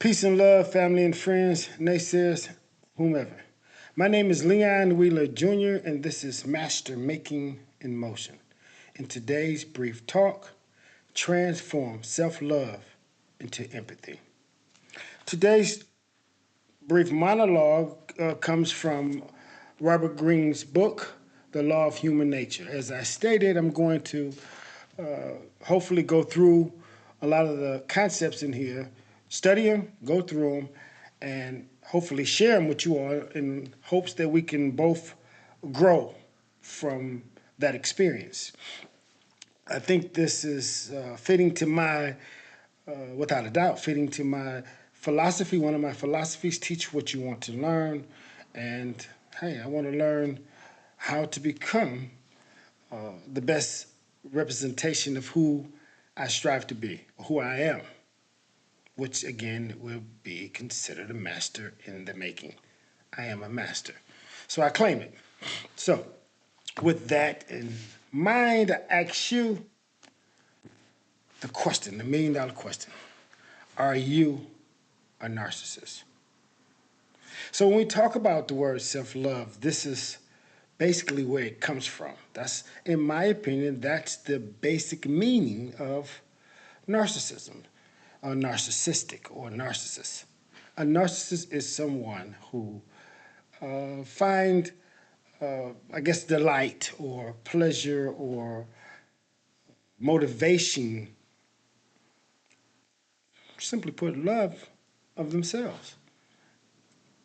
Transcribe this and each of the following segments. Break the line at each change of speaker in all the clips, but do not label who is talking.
Peace and love, family and friends, naysayers, whomever. My name is Leon Wheeler Jr., and this is Master Making in Motion. In today's brief talk, transform self love into empathy. Today's brief monologue comes from Robert Greene's book, The Law of Human Nature. As I stated, I'm going to hopefully go through a lot of the concepts in here, study them, go through them, and hopefully share them with you all in hopes that we can both grow from that experience. I think this is fitting to my, without a doubt, fitting to my philosophy. One of my philosophies: teach what you want to learn. And hey, I want to learn how to become the best representation of who I strive to be, who I am, which again will be considered a master in the making. I am a master. So I claim it. So, with that in mind, I ask you the question, the $1,000,000 question. Are you a narcissist? So when we talk about the word self-love, this is basically where it comes from. That's, in my opinion, that's the basic meaning of narcissism, or narcissistic, or narcissist. A narcissist is someone who find, I guess, delight or pleasure or motivation, simply put, love of themselves.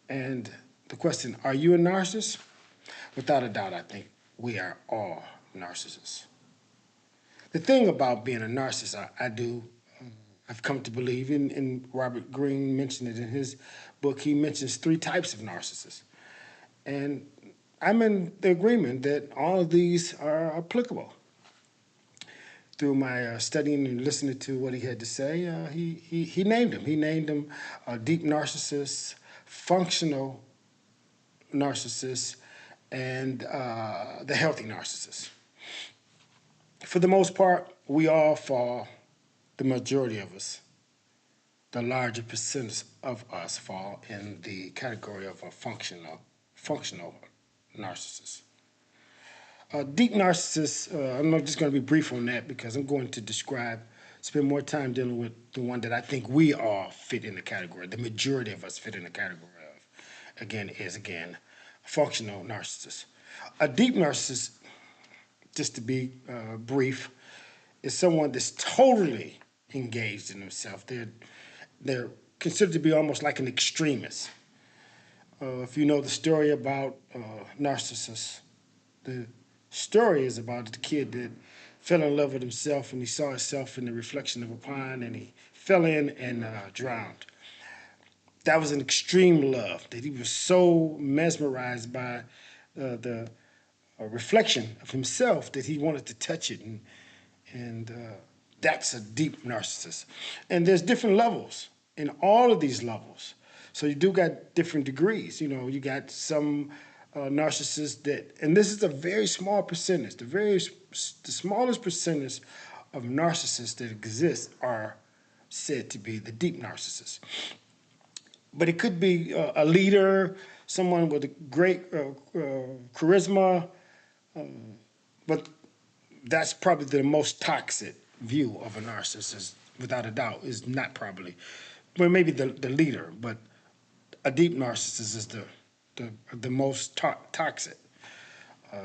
And the question, are you a narcissist? Without a doubt, I think we are all narcissists. The thing about being a narcissist, I've come to believe, and Robert Greene mentioned it in his book, he mentions 3 types of narcissists. And I'm in the agreement that all of these are applicable. Through my studying and listening to what he had to say, he named them. He named them deep narcissists, functional narcissists, and the healthy narcissists. For the most part, we all fall, the majority of us, the larger percentage of us fall in the category of a functional narcissist. Deep narcissists, I'm not just going to be brief on that because I'm going to spend more time dealing with the one that I think we all fit in the category, the majority of us fit in the category of, again, functional narcissist. A deep narcissist, just to be brief, is someone that's totally engaged in themselves. They're considered to be almost like an extremist. If you know the story about narcissists, the story is about the kid that fell in love with himself and he saw himself in the reflection of a pond and he fell in and drowned. That was an extreme love, that he was so mesmerized by the reflection of himself that he wanted to touch it, and that's a deep narcissist. And there's different levels in all of these levels. So you do got different degrees. You know, you got some narcissists that, and this is a very small percentage, the smallest percentage of narcissists that exist are said to be the deep narcissists. But it could be a leader, someone with a great charisma, but that's probably the most toxic view of a narcissist, without a doubt, is not probably, well, maybe the leader, but a deep narcissist is the most toxic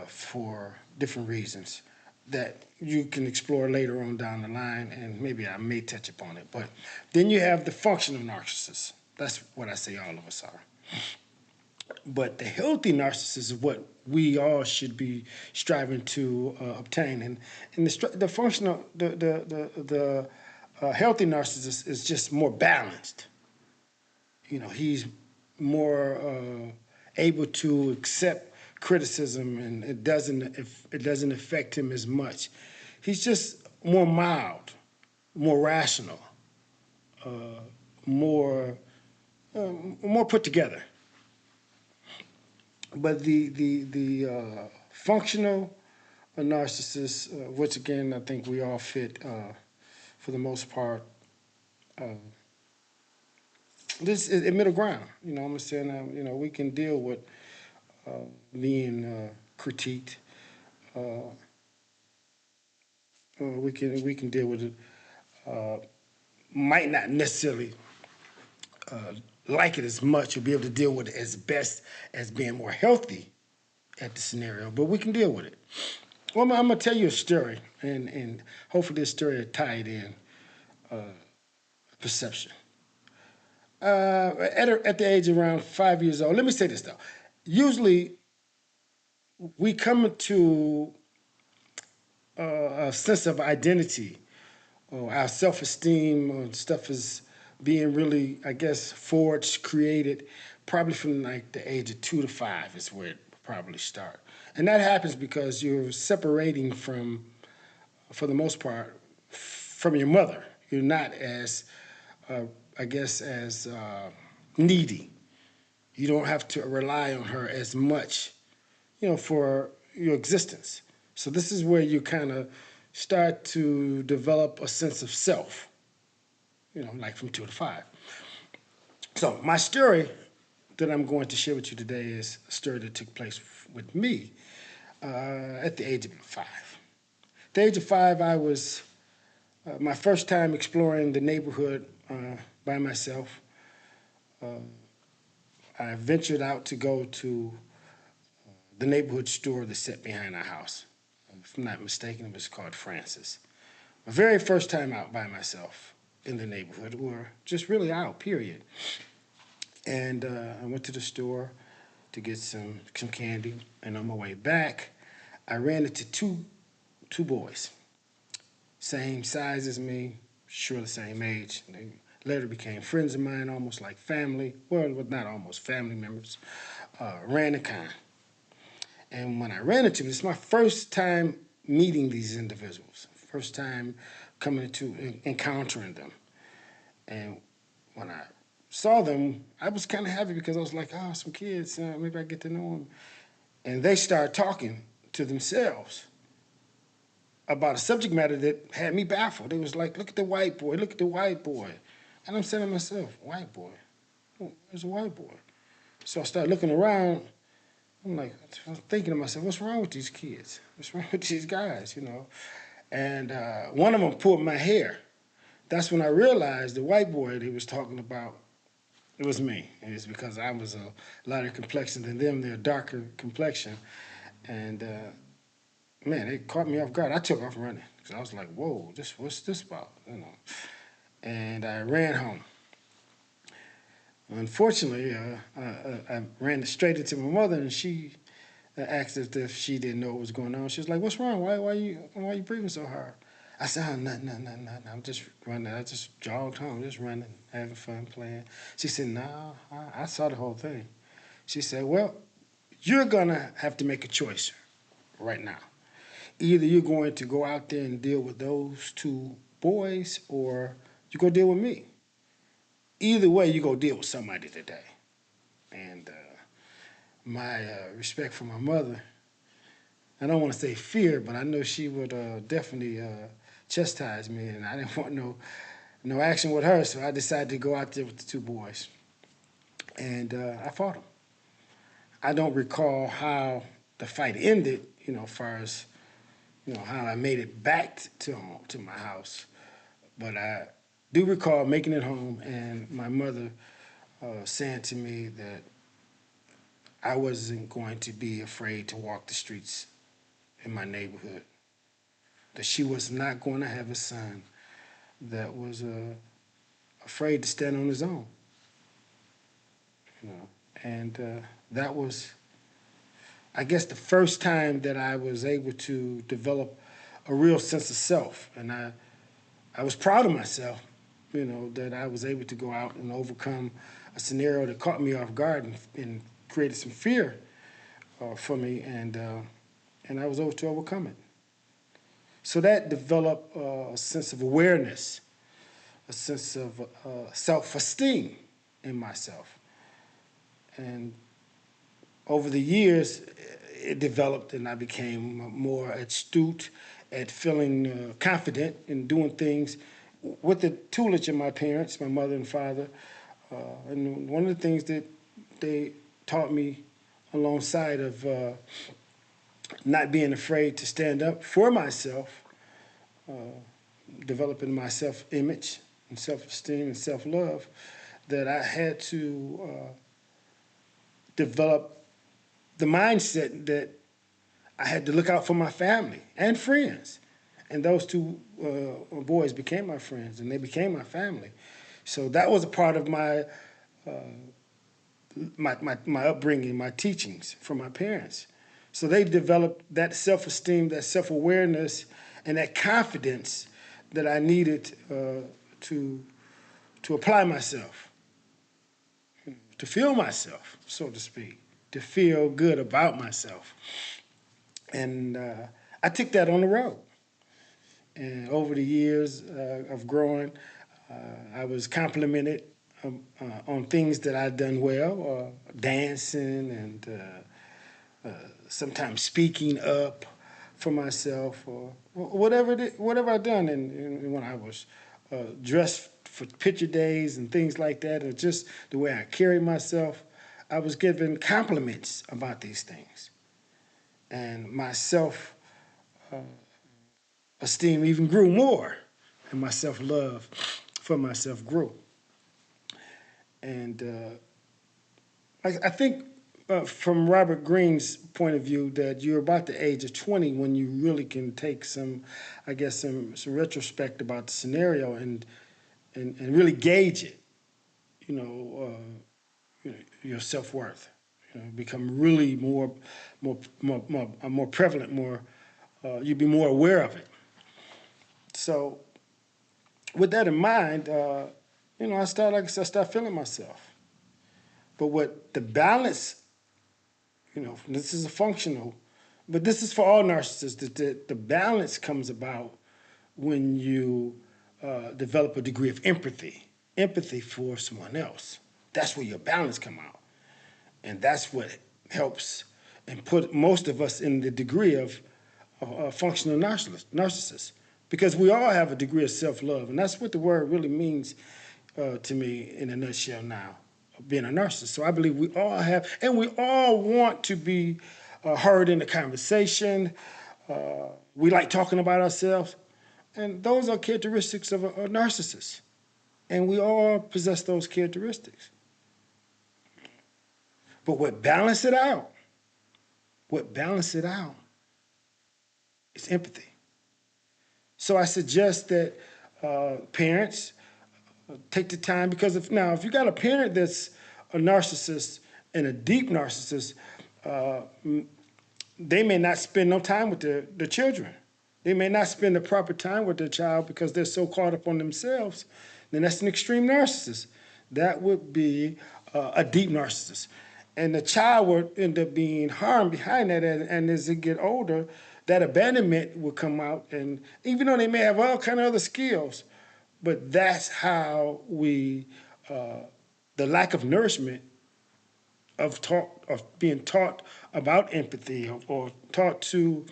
for different reasons that you can explore later on down the line, and maybe I may touch upon it. But then you have the functional narcissist. That's what I say all of us are. But the healthy narcissist is what we all should be striving to obtain. And the functional, the healthy narcissist is just more balanced. You know, he's more able to accept criticism, and it doesn't affect him as much. He's just more mild, more rational, more more put together. But the functional narcissist, which again I think we all fit for the most part, this is a middle ground. I'm saying, we can deal with being critiqued. Uh, we can deal with it. Uh, might not necessarily uh, like it as much or be able to deal with it as best as being more healthy at the scenario, but we can deal with it. Well, I'm gonna tell you a story, and hopefully this story will tie it in perception. At the age of around 5 years old, let me say this though. Usually, we come to a sense of identity or our self-esteem or stuff is being really, I guess, forged, created, probably from like the age of 2 to 5 is where it probably start. And that happens because you're separating from, for the most part, from your mother. You're not as, uh, I guess, as needy. You don't have to rely on her as much, for your existence. So this is where you kind of start to develop a sense of self, like from 2 to 5. So my story that I'm going to share with you today is a story that took place with me at the age of 5. At the age of 5, I was my first time exploring the neighborhood by myself. I ventured out to go to the neighborhood store that's set behind our house. If I'm not mistaken, it was called Francis. My very first time out by myself in the neighborhood, or just really out, period. And I went to the store to get some candy, and on my way back, I ran into two boys, same size as me, sure the same age. They later became friends of mine, almost like family. Well, not almost family members. Ran the con. And when I ran into them, it's my first time meeting these individuals, first time coming to encountering them. And when I saw them, I was kind of happy because I was like, oh, some kids, maybe I get to know them. And they started talking to themselves about a subject matter that had me baffled. It was like, look at the white boy, look at the white boy. And I'm saying to myself, white boy? Where's a white boy? So I started looking around. I'm like, I'm thinking to myself, what's wrong with these kids? What's wrong with these guys, And one of them pulled my hair. That's when I realized the white boy that he was talking about, it was me. And it's because I was a lighter complexion than them. They're a darker complexion. And man, it caught me off guard. I took off running. Because I was like, whoa, what's this about? And I ran home. Unfortunately, I ran straight into my mother, and she asked if she didn't know what was going on. She was like, "What's wrong? Why you breathing so hard?" I said, "Oh, nothing, nothing, nothing, nothing. I'm just running. I just jogged home, just running, having fun, playing." She said, "No, I saw the whole thing." She said, "Well, you're gonna have to make a choice right now. Either you're going to go out there and deal with those two boys, or you go deal with me. Either way, you go deal with somebody today." And my respect for my mother, I don't want to say fear, but I know she would definitely chastise me, and I didn't want no action with her, so I decided to go out there with the two boys, and I fought them. I don't recall how the fight ended, as far as how I made it back to home, to my house, but I do recall making it home and my mother saying to me that I wasn't going to be afraid to walk the streets in my neighborhood, that she was not going to have a son that was afraid to stand on his own, And that was, I guess, the first time that I was able to develop a real sense of self, and I was proud of myself, that I was able to go out and overcome a scenario that caught me off guard and created some fear for me, and I was able to overcome it. So that developed a sense of awareness, a sense of self-esteem in myself. And over the years, it developed and I became more astute at feeling confident in doing things with the tutelage of my parents, my mother and father. And one of the things that they taught me alongside of not being afraid to stand up for myself, developing my self-image and self-esteem and self-love, that I had to develop the mindset that I had to look out for my family and friends. And those two boys became my friends, and they became my family. So that was a part of my upbringing, my teachings from my parents. So they developed that self-esteem, that self-awareness, and that confidence that I needed to apply myself, to feel myself, so to speak, to feel good about myself. And I took that on the road. And over the years of growing, I was complimented on things that I'd done well, dancing and sometimes speaking up for myself, or whatever I done. And when I was dressed for picture days and things like that, or just the way I carried myself, I was given compliments about these things, and my self esteem even grew more, and my self love for myself grew. And I think from Robert Greene's point of view, that you're about the age of 20 when you really can take some, I guess, some retrospect about the scenario and really gauge it, you know, your self worth, become really more prevalent, you'd be more aware of it. So with that in mind, like I said, I start feeling myself. But what the balance, this is a functional, but this is for all narcissists, that the balance comes about when you develop a degree of empathy for someone else. That's where your balance come out. And that's what helps and put most of us in the degree of functional narcissists. Because we all have a degree of self-love. And that's what the word really means to me in a nutshell now, being a narcissist. So I believe we all have, and we all want to be heard in the conversation. We like talking about ourselves. And those are characteristics of a narcissist. And we all possess those characteristics. But what balance it out is empathy. So I suggest that parents take the time, because if you got a parent that's a narcissist and a deep narcissist, they may not spend no time with their children. They may not spend the proper time with their child because they're so caught up on themselves. Then that's an extreme narcissist. That would be a deep narcissist. And the child would end up being harmed behind that. And as they get older, that abandonment will come out. And even though they may have all kind of other skills, but that's how the lack of nourishment of being taught about empathy, or taught to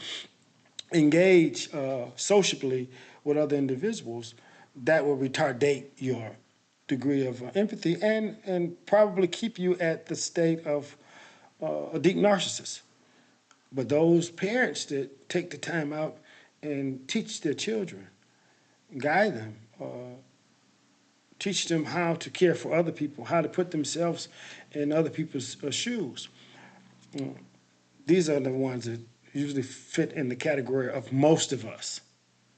engage sociably with other individuals, that will retardate your degree of empathy and probably keep you at the state of a deep narcissist. But those parents that take the time out and teach their children, guide them, teach them how to care for other people, how to put themselves in other people's shoes. These are the ones that usually fit in the category of most of us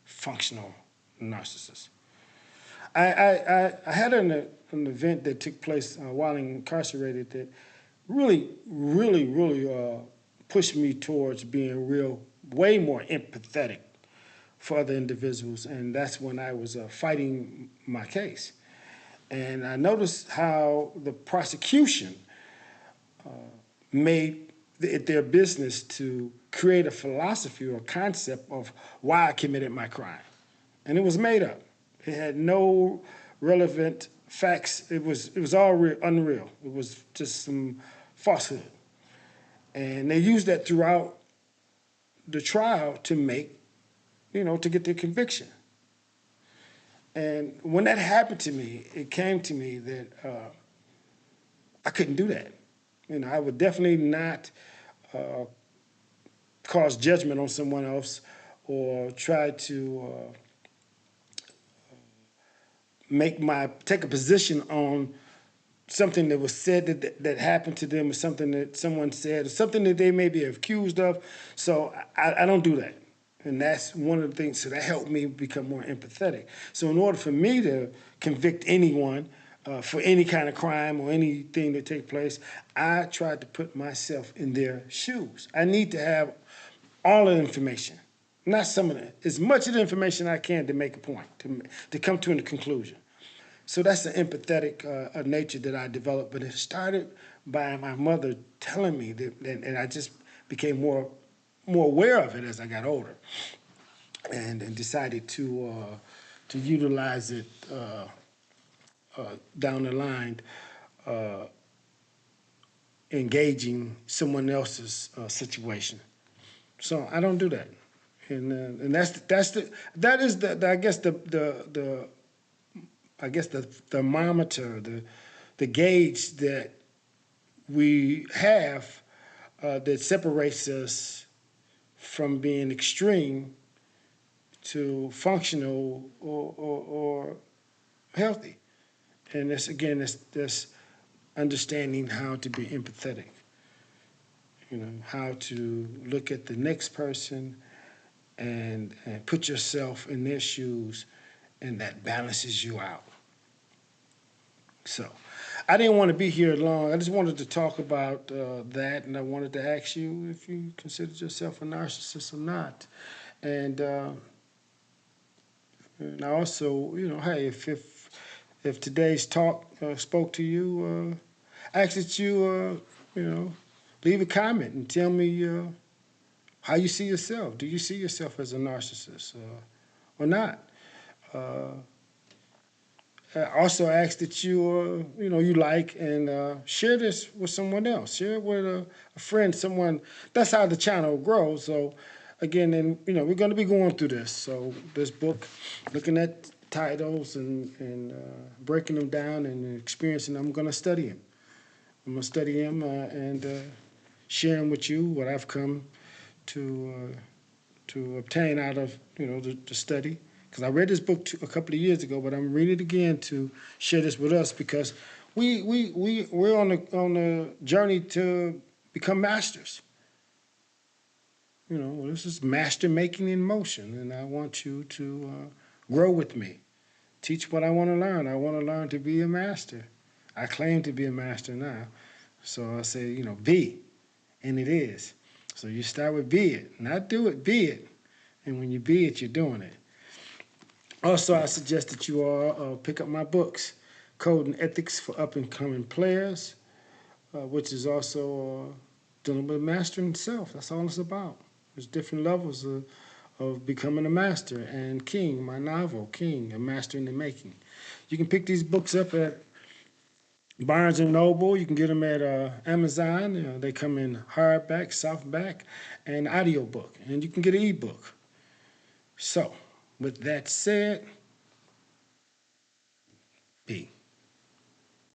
functional narcissists. I had an event that took place while incarcerated that really pushed me towards being way more empathetic for other individuals, and that's when I was fighting my case. And I noticed how the prosecution made it their business to create a philosophy or concept of why I committed my crime. And it was made up. It had no relevant facts. It was all unreal. It was just some falsehood. And they used that throughout the trial to get their conviction. And when that happened to me, it came to me that I couldn't do that. I would definitely not uh, cause judgment on someone else or try to take a position on something that was said that happened to them, or something that someone said, or something that they may be accused of. So I don't do that. And that's one of the things, so that helped me become more empathetic. So in order for me to convict anyone for any kind of crime or anything that take place, I tried to put myself in their shoes. I need to have all of the information, not some of it, as much of the information I can to make a point, to come to a conclusion. So that's the empathetic nature that I developed. But it started by my mother telling me that, and I just became more aware of it as I got older, and decided to utilize it down the line, uh, engaging someone else's situation. So I don't do that, and that is the I guess the thermometer, the gauge that we have that separates us from being extreme to functional or healthy. And this again, this understanding how to be empathetic. How to look at the next person and put yourself in their shoes, and that balances you out. So, I didn't want to be here long. I just wanted to talk about that, and I wanted to ask you if you considered yourself a narcissist or not. And and I also, hey, if today's talk spoke to you, I ask that you, leave a comment and tell me how you see yourself. Do you see yourself as a narcissist or not? Uh, I also ask that you like and share this with someone else. Share it with a friend, someone. That's how the channel grows. So, again, and we're going to be going through this. So, this book, looking at titles and breaking them down and experiencing them, I'm going to study them. I'm going to study them and share them with you what I've come to obtain out of the study. Because I read this book a couple of years ago, but I'm reading it again to share this with us because we're on a journey to become masters. This is master making in motion, and I want you to grow with me. Teach what I want to learn. I want to learn to be a master. I claim to be a master now. So I say, be, and it is. So you start with be it, not do it, be it. And when you be it, you're doing it. Also, I suggest that you all pick up my books, Code and Ethics for Up-and-Coming Players, which is also dealing with mastering self. That's all it's about. There's different levels of becoming a master. And King, my novel, King, A Master in the Making. You can pick these books up at Barnes & Noble. You can get them at Amazon. They come in hardback, softback, and audiobook. And you can get an ebook. So, with that said, be.